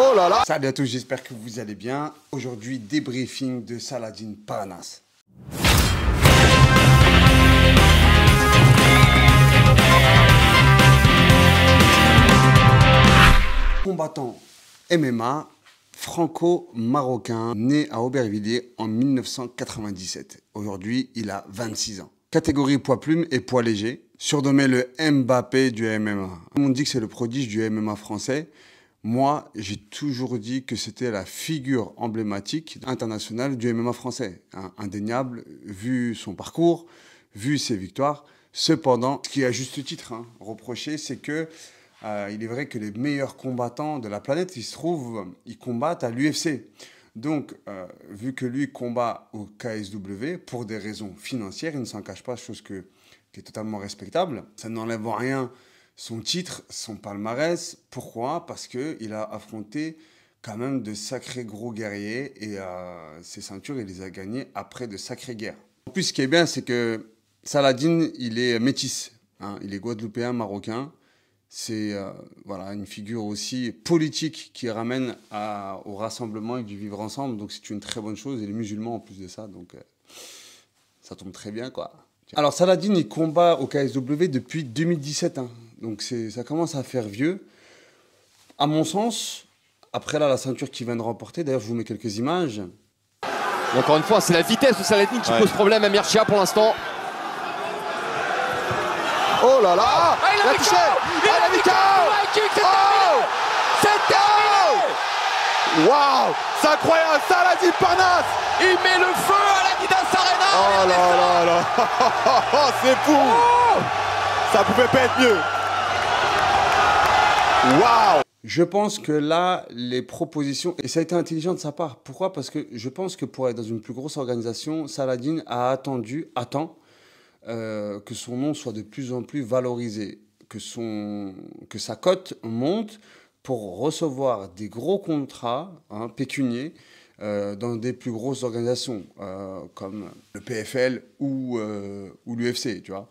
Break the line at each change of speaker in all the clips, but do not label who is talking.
Oh là là!
Salut à tous, j'espère que vous allez bien. Aujourd'hui, débriefing de Saladin Parnasse. Combattant MMA franco-marocain, né à Aubervilliers en 1997. Aujourd'hui, il a 26 ans. Catégorie poids plume et poids léger, surnommé le Mbappé du MMA. On dit que c'est le prodige du MMA français. Moi, j'ai toujours dit que c'était la figure emblématique internationale du MMA français. Indéniable, vu son parcours, vu ses victoires. Cependant, ce qui est à juste titre reproché, c'est que il est vrai que les meilleurs combattants de la planète, ils combattent à l'UFC. Donc, vu que lui combat au KSW pour des raisons financières, il ne s'en cache pas, chose qui est totalement respectable. Ça n'enlève en rien son titre, son palmarès. Pourquoi? Parce qu'il a affronté quand même de sacrés gros guerriers et ses ceintures, il les a gagnées après de sacrées guerres. En plus, ce qui est bien, c'est que Saladin, il est métis. Il est guadeloupéen, marocain. C'est voilà, une figure aussi politique qui ramène au rassemblement et du vivre ensemble. Donc c'est une très bonne chose. Et les musulmans en plus de ça. Donc ça tombe très bien, quoi. Alors Saladin, il combat au KSW depuis 2017. Donc ça commence à faire vieux. À mon sens, après là, la ceinture qu'il vient de remporter, d'ailleurs je vous mets quelques images.
Encore une fois, c'est la vitesse de Saladin qui pose problème à Mircea pour l'instant. Oh là là!
Il a touché! Il a mis KO! C'est terminé!
Waouh! C'est incroyable! Saladin Parnasse!
Il met le feu à l'Adidas Arena!
Oh là là là! C'est fou! Ça pouvait pas être mieux! Waouh!
Je pense que là, les propositions, et ça a été intelligent de sa part. Pourquoi? Parce que je pense que pour être dans une plus grosse organisation, Saladin attend que son nom soit de plus en plus valorisé, que sa cote monte pour recevoir des gros contrats pécuniers dans des plus grosses organisations comme le PFL ou l'UFC, tu vois.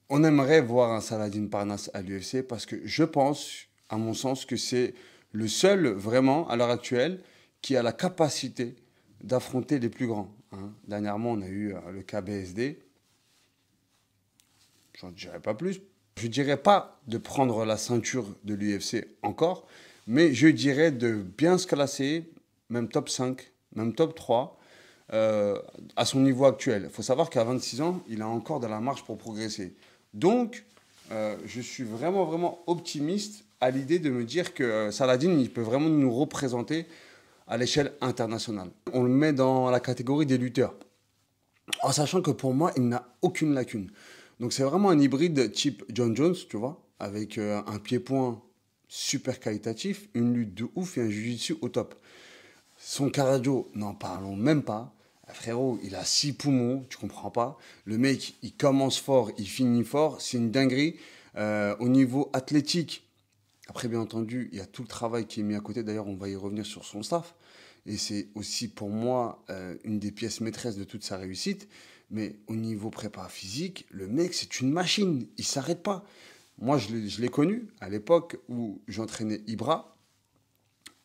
On aimerait voir un Saladin Parnasse à l'UFC parce que je pense, à mon sens, que c'est le seul vraiment à l'heure actuelle qui a la capacité d'affronter les plus grands. Dernièrement, on a eu le KBSD. J'en dirais pas plus. Je dirais pas de prendre la ceinture de l'UFC encore, mais je dirais de bien se classer, même top 5, même top 3, à son niveau actuel. Il faut savoir qu'à 26 ans, il a encore de la marge pour progresser. Donc, je suis vraiment, vraiment optimiste à l'idée de me dire que Saladin, il peut vraiment nous représenter à l'échelle internationale. On le met dans la catégorie des lutteurs, en sachant que pour moi, il n'a aucune lacune. Donc c'est vraiment un hybride type John Jones, tu vois, avec un pied-point super qualitatif, une lutte de ouf et un jiu-jitsu au top. Son cardio, n'en parlons même pas. Frérot, il a 6 poumons, tu comprends pas. Le mec, il commence fort, il finit fort, c'est une dinguerie. Au niveau athlétique, après, bien entendu, il y a tout le travail qui est mis à côté. D'ailleurs, on va y revenir sur son staff. Et c'est aussi, pour moi, une des pièces maîtresses de toute sa réussite. Mais au niveau prépa physique, le mec, c'est une machine. Il ne s'arrête pas. Moi, je l'ai connu à l'époque où j'entraînais Ibra,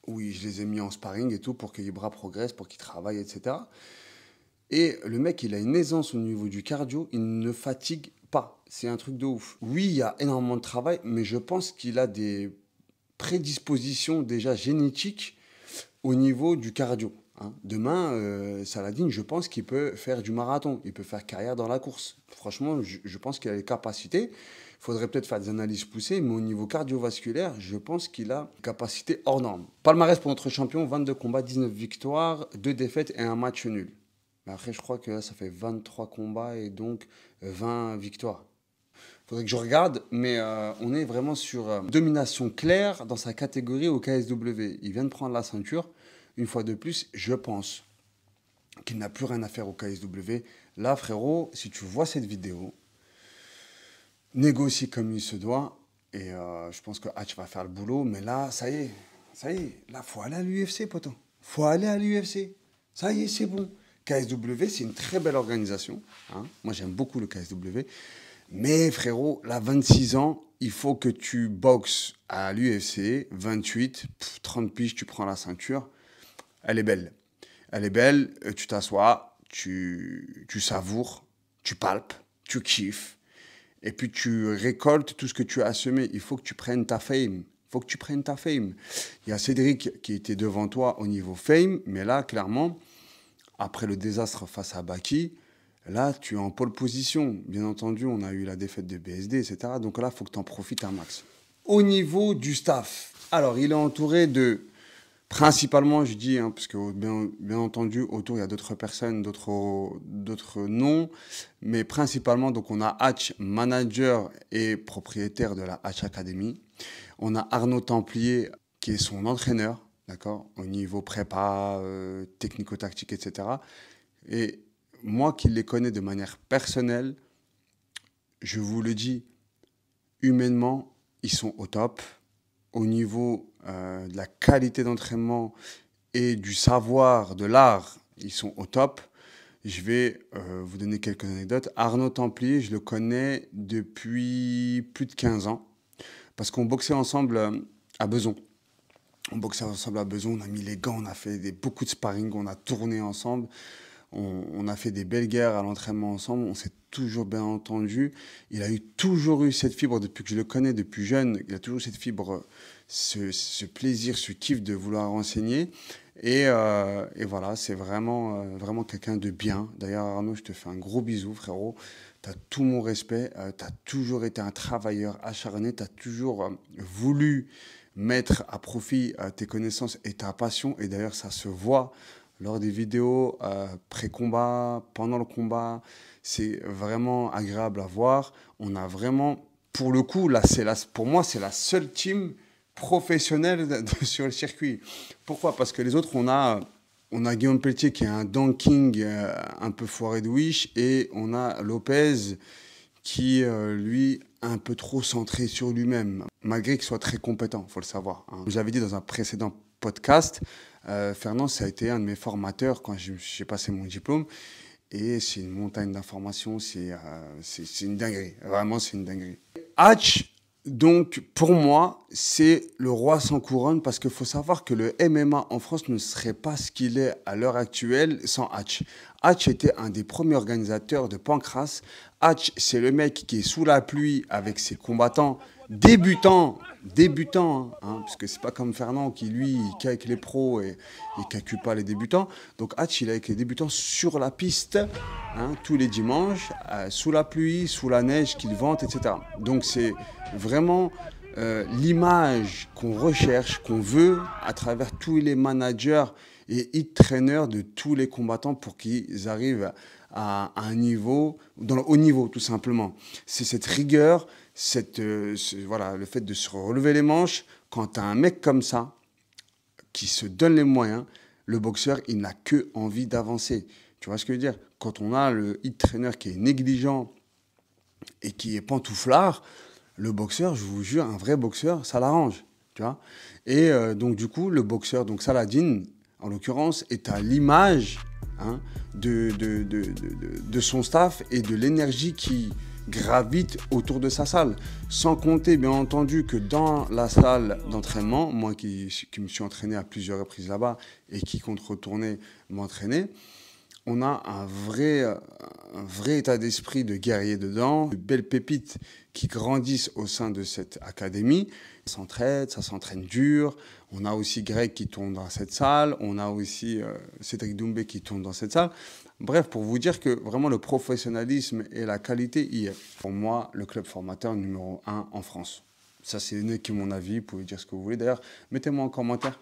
où je les ai mis en sparring et tout pour que Ibra progresse, pour qu'il travaille, etc. Et le mec, il a une aisance au niveau du cardio. Il ne fatigue pas. C'est un truc de ouf. Oui, il y a énormément de travail, mais je pense qu'il a des prédispositions déjà génétiques au niveau du cardio. Demain, Saladin, je pense qu'il peut faire du marathon. Il peut faire carrière dans la course. Franchement, je pense qu'il a les capacités. Il faudrait peut-être faire des analyses poussées, mais au niveau cardiovasculaire, je pense qu'il a une capacité hors norme. Palmarès pour notre champion, 22 combats, 19 victoires, 2 défaites et un match nul. Mais après, je crois que là, ça fait 23 combats et donc 20 victoires. Il faudrait que je regarde, mais on est vraiment sur domination claire dans sa catégorie au KSW. Il vient de prendre la ceinture. Une fois de plus, je pense qu'il n'a plus rien à faire au KSW. Là, frérot, si tu vois cette vidéo, négocie comme il se doit. Et je pense que Hatch va faire le boulot. Mais là, ça y est. Là, il faut aller à l'UFC, poteau. Faut aller à l'UFC. Ça y est, c'est bon. KSW, c'est une très belle organisation. Moi, j'aime beaucoup le KSW. Mais frérot, là, 26 ans, il faut que tu boxes à l'UFC, 28, 30 piges, tu prends la ceinture. Elle est belle. Elle est belle, tu t'assois, tu savoures, tu palpes, tu kiffes. Et puis tu récoltes tout ce que tu as semé. Il faut que tu prennes ta fame. Il faut que tu prennes ta fame. Il y a Cédric qui était devant toi au niveau fame, mais là, clairement, après le désastre face à Baki, là, tu es en pole position. Bien entendu, on a eu la défaite de BSD, etc. Donc là, il faut que tu en profites un max. Au niveau du staff, alors, il est entouré de, principalement, je dis, parce que bien entendu, autour, il y a d'autres personnes, d'autres noms, mais principalement, donc, on a Hatch, manager et propriétaire de la Hatch Academy. On a Arnaud Templier, qui est son entraîneur, d'accord, au niveau prépa, technico-tactique, etc. Et moi qui les connais de manière personnelle, je vous le dis, humainement, ils sont au top. Au niveau de la qualité d'entraînement et du savoir, de l'art, ils sont au top. Je vais vous donner quelques anecdotes. Arnaud Templier, je le connais depuis plus de 15 ans parce qu'on boxait ensemble à Besançon. On boxait ensemble à Besançon, on a mis les gants, on a fait beaucoup de sparring, on a tourné ensemble. On a fait des belles guerres à l'entraînement ensemble, on s'est toujours bien entendu. Il a toujours eu cette fibre depuis que je le connais, depuis jeune. Il a toujours cette fibre, ce plaisir, ce kiff de vouloir enseigner. Et voilà, c'est vraiment, vraiment quelqu'un de bien. D'ailleurs, Arnaud, je te fais un gros bisou, frérot. Tu as tout mon respect. Tu as toujours été un travailleur acharné. Tu as toujours voulu mettre à profit tes connaissances et ta passion. Et d'ailleurs, ça se voit lors des vidéos pré-combat, pendant le combat. C'est vraiment agréable à voir. On a vraiment, pour le coup, là, pour moi, c'est la seule team professionnelle sur le circuit. Pourquoi? Parce que les autres, on a Guillaume Pelletier qui est un dunking un peu foiré de wish, et on a Lopez qui, lui, un peu trop centré sur lui-même, malgré qu'il soit très compétent, il faut le savoir. J'avais dit dans un précédent podcast, Fernand, ça a été un de mes formateurs quand j'ai passé mon diplôme. Et c'est une montagne d'informations, c'est une dinguerie. Vraiment, c'est une dinguerie. Hatch, donc, pour moi, c'est le roi sans couronne parce qu'il faut savoir que le MMA en France ne serait pas ce qu'il est à l'heure actuelle sans Hatch. Hatch était un des premiers organisateurs de Pancras. Hatch, c'est le mec qui est sous la pluie avec ses combattants débutants, parce que c'est pas comme Fernand qui, lui, qui avec les pros et calcule pas les débutants. Donc Hatch, il est avec les débutants sur la piste, tous les dimanches, sous la pluie, sous la neige qu'il vente, etc. Donc c'est vraiment l'image qu'on recherche, qu'on veut à travers tous les managers et hit trainers de tous les combattants pour qu'ils arrivent à un niveau, dans le haut niveau tout simplement. C'est cette rigueur, voilà, le fait de se relever les manches. Quand tu as un mec comme ça, qui se donne les moyens, le boxeur, il n'a que envie d'avancer. Tu vois ce que je veux dire? Quand on a le hit trainer qui est négligent et qui est pantouflard, le boxeur, je vous jure, un vrai boxeur, ça l'arrange. Tu vois? Et donc du coup, le boxeur, donc Saladin, en l'occurrence, est à l'image de son staff et de l'énergie qui gravite autour de sa salle. Sans compter, bien entendu, que dans la salle d'entraînement, moi qui me suis entraîné à plusieurs reprises là-bas et qui compte retourner m'entraîner, on a un vrai état d'esprit de guerrier dedans, de belles pépites qui grandissent au sein de cette académie. Ça s'entraide, ça s'entraîne dur. On a aussi Greg qui tourne dans cette salle. On a aussi Cédric Doumbé qui tourne dans cette salle. Bref, pour vous dire que vraiment le professionnalisme et la qualité y est. Pour moi, le club formateur numéro 1 en France. Ça, c'est n'est que mon avis. Vous pouvez dire ce que vous voulez. D'ailleurs, mettez-moi en commentaire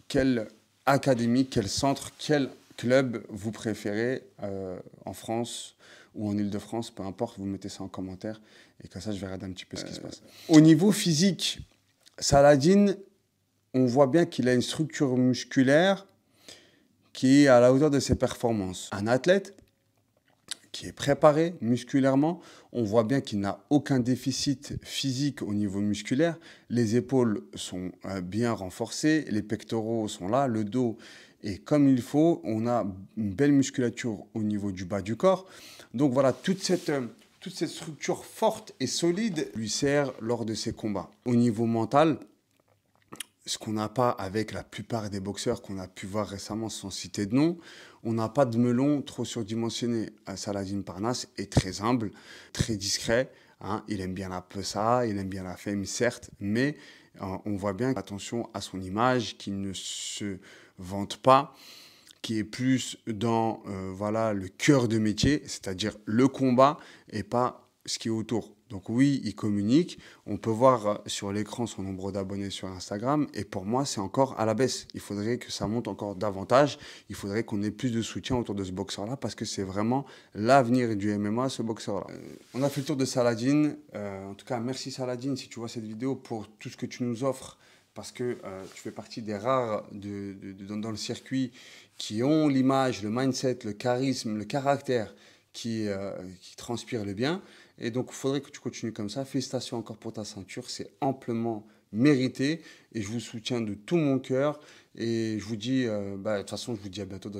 quelle académie, quel centre, quel club vous préférez en France ou en Ile-de-France, peu importe, vous mettez ça en commentaire et comme ça je vais regarder un petit peu ce qui se passe. Au niveau physique, Saladin, on voit bien qu'il a une structure musculaire qui est à la hauteur de ses performances. Un athlète qui est préparé musculairement, on voit bien qu'il n'a aucun déficit physique au niveau musculaire. Les épaules sont bien renforcées, les pectoraux sont là, le dos est comme il faut. On a une belle musculature au niveau du bas du corps. Donc voilà, toute cette toute cette structure forte et solide lui sert lors de ses combats. Au niveau mental, ce qu'on n'a pas avec la plupart des boxeurs qu'on a pu voir récemment sans citer de nom, on n'a pas de melon trop surdimensionné. Saladin Parnasse est très humble, très discret. Hein. Il aime bien la ça, il aime bien la fame, certes, mais on voit bien attention à son image, qu'il ne se vante pas, qui est plus dans voilà, le cœur de métier, c'est-à-dire le combat et pas ce qui est autour. Donc oui, il communique. On peut voir sur l'écran son nombre d'abonnés sur Instagram. Et pour moi, c'est encore à la baisse. Il faudrait que ça monte encore davantage. Il faudrait qu'on ait plus de soutien autour de ce boxeur-là parce que c'est vraiment l'avenir du MMA, ce boxeur-là. On a fait le tour de Saladin. En tout cas, merci Saladin si tu vois cette vidéo pour tout ce que tu nous offres. Parce que tu fais partie des rares dans le circuit qui ont l'image, le mindset, le charisme, le caractère qui transpire le bien. Et donc, il faudrait que tu continues comme ça. Félicitations encore pour ta ceinture. C'est amplement mérité. Et je vous soutiens de tout mon cœur. Et je vous dis, de toute façon, je vous dis à bientôt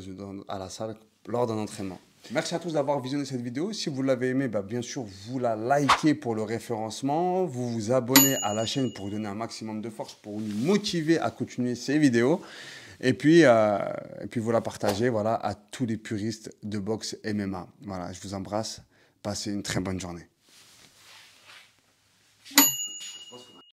à la salle lors d'un entraînement. Merci à tous d'avoir visionné cette vidéo. Si vous l'avez aimé, bien sûr, vous la likez pour le référencement. Vous vous abonnez à la chaîne pour donner un maximum de force, pour nous motiver à continuer ces vidéos. Et puis vous la partagez voilà, à tous les puristes de boxe MMA. Voilà, je vous embrasse. Passez une très bonne journée.